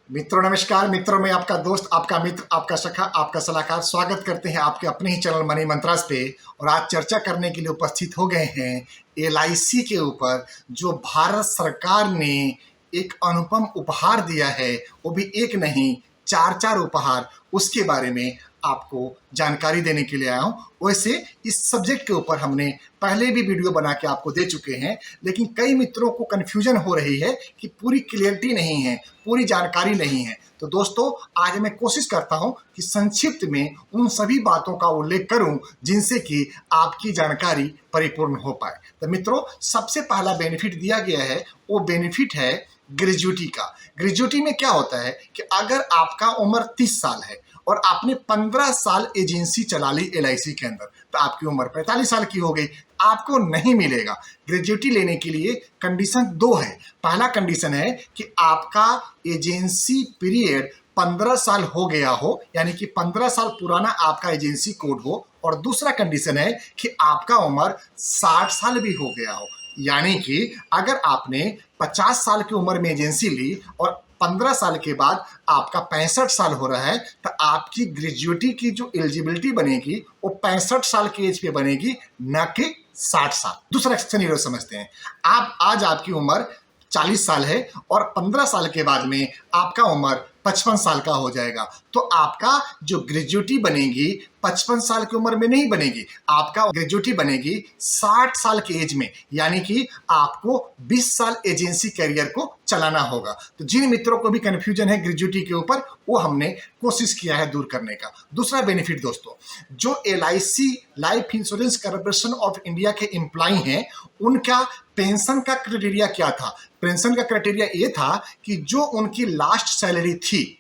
मित्रों नमस्कार। मित्रों, मैं आपका दोस्त, आपका मित्र, आपका सखा, आपका सलाहकार स्वागत करते हैं आपके अपने ही चैनल मनी मंत्रास पे। और आज चर्चा करने के लिए उपस्थित हो गए हैं एलआईसी के ऊपर, जो भारत सरकार ने एक अनुपम उपहार दिया है, वो भी एक नहीं चार चार उपहार। उसके बारे में आपको जानकारी देने के लिए आया हूँ। वैसे इस सब्जेक्ट के ऊपर हमने पहले भी वीडियो बना के आपको दे चुके हैं, लेकिन कई मित्रों को कन्फ्यूजन हो रही है कि पूरी क्लियरिटी नहीं है, पूरी जानकारी नहीं है। तो दोस्तों, आज मैं कोशिश करता हूं कि संक्षिप्त में उन सभी बातों का उल्लेख करूं जिनसे कि आपकी जानकारी परिपूर्ण हो पाए। तो मित्रों, सबसे पहला बेनिफिट दिया गया है, वो बेनिफिट है ग्रेजुइटी का। ग्रेजुइटी में क्या होता है कि अगर आपका उम्र 30 साल है और आपने 15 साल एजेंसी चला ली एलआईसी के अंदर, तो आपकी उम्र 45 साल की हो गई, आपको नहीं मिलेगा। ग्रेजुइटी लेने के लिए कंडीशन दो है। पहला कंडीशन है कि आपका एजेंसी पीरियड 15 साल हो गया हो, यानी कि 15 साल पुराना आपका एजेंसी कोड हो। और दूसरा कंडीशन है कि आपका उम्र 60 साल भी हो गया हो, यानी कि अगर आपने 50 साल की उम्र में एजेंसी ली और 15 साल के बाद आपका 65 साल हो रहा है, तो आपकी ग्रेजुइटी की जो एलिजिबिलिटी बनेगी वो 65 साल की एज पे बनेगी, न कि 60 साल। दूसरा सिनेरियो समझते हैं। आज आपकी उम्र 40 साल है और 15 साल के बाद में आपका उम्र 55 साल का हो जाएगा, तो आपका जो ग्रेजुइटी बनेगी 55 साल की उम्र में नहीं बनेगी, आपका ग्रेजुइटी बनेगी 60 साल की एज में, यानी कि आपको 20 साल एजेंसी कैरियर को चलाना होगा। तो जिन मित्रों को भी कंफ्यूजन है ग्रेजुइटी के ऊपर, वो हमने कोशिश किया है दूर करने का। दूसरा बेनिफिट दोस्तों, जो LIC life insurance corporation of India के एम्प्लॉय हैं, उनका पेंशन का क्राइटेरिया क्या था? पेंशन का क्राइटेरिया ये था कि जो उनकी लास्ट सैलरी थी,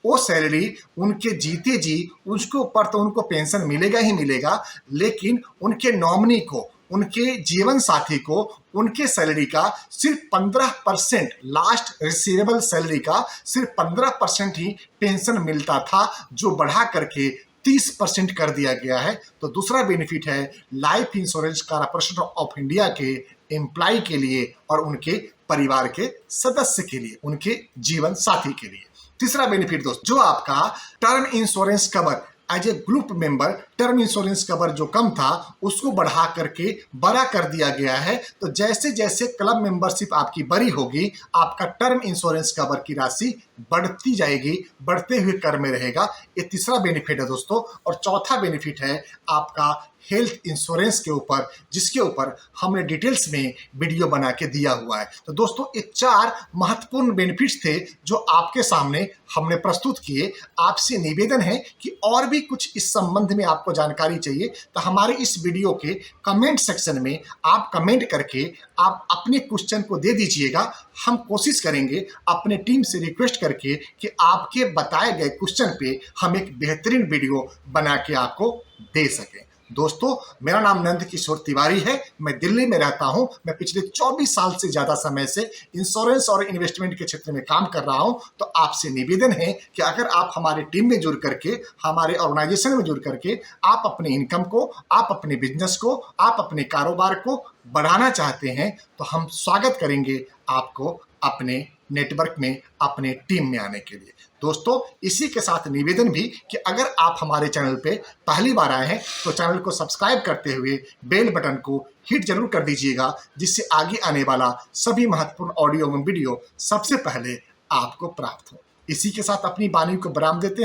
वो सैलरी उनके जीते जी उसके ऊपर तो उनको पेंशन मिलेगा ही मिलेगा, लेकिन उनके नॉमिनी को, उनके जीवन साथी को, उनके सैलरी का सिर्फ 15%, लास्ट रिसीवेबल सैलरी का सिर्फ 15% ही पेंशन मिलता था, जो बढ़ा करके 30% कर दिया गया है। तो दूसरा बेनिफिट है life insurance corporation of India के एम्प्लॉय के लिए और उनके परिवार के सदस्य के लिए, उनके जीवन साथी के लिए। तीसरा बेनिफिट दोस्त, जो आपका term insurance cover as a group member, term insurance cover जो कम था उसको बढ़ा करके बड़ा कर दिया गया है। तो जैसे जैसे क्लब मेंबरशिप आपकी बड़ी होगी, आपका टर्म इंश्योरेंस कवर की राशि बढ़ती जाएगी, बढ़ते हुए कर में रहेगा। ये तीसरा बेनिफिट है दोस्तों। और चौथा बेनिफिट है आपका हेल्थ इंश्योरेंस के ऊपर, जिसके ऊपर हमने डिटेल्स में वीडियो बना के दिया हुआ है। तो दोस्तों, ये 4 महत्वपूर्ण बेनिफिट्स थे जो आपके सामने हमने प्रस्तुत किए। आपसे निवेदन है कि और भी कुछ इस संबंध में आपको जानकारी चाहिए तो हमारे इस वीडियो के कमेंट सेक्शन में आप कमेंट करके आप अपने क्वेश्चन को दे दीजिएगा। हम कोशिश करेंगे अपने टीम से रिक्वेस्ट करके कि आपके बताए गए क्वेश्चन पे हम एक बेहतरीन वीडियो बना के आपको दे सकें। दोस्तों, मेरा नाम नंद किशोर तिवारी है, मैं दिल्ली में रहता हूं। मैं पिछले 24 साल से ज्यादा समय से इंश्योरेंस और इन्वेस्टमेंट के क्षेत्र में काम कर रहा हूं। तो आपसे निवेदन है कि अगर आप हमारे टीम में जुड़ करके, हमारे ऑर्गेनाइजेशन में जुड़ करके आप अपने इनकम को, आप अपने बिजनेस को, आप अपने कारोबार को बढ़ाना चाहते हैं, तो हम स्वागत करेंगे आपको अपने नेटवर्क में, अपने टीम में आने के लिए। दोस्तों, इसी के साथ निवेदन भी कि अगर आप हमारे चैनल पे पहली बार आए हैं तो चैनल को सब्सक्राइब करते हुए बेल बटन को हिट जरूर कर दीजिएगा, जिससे आगे आने वाला सभी महत्वपूर्ण ऑडियो एवं वीडियो सबसे पहले आपको प्राप्त हो। इसी के साथ अपनी वाणी को विराम देते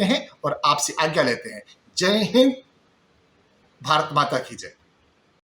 हैं और आपसे आज्ञा लेते हैं। जय हिंद, भारत माता की जय।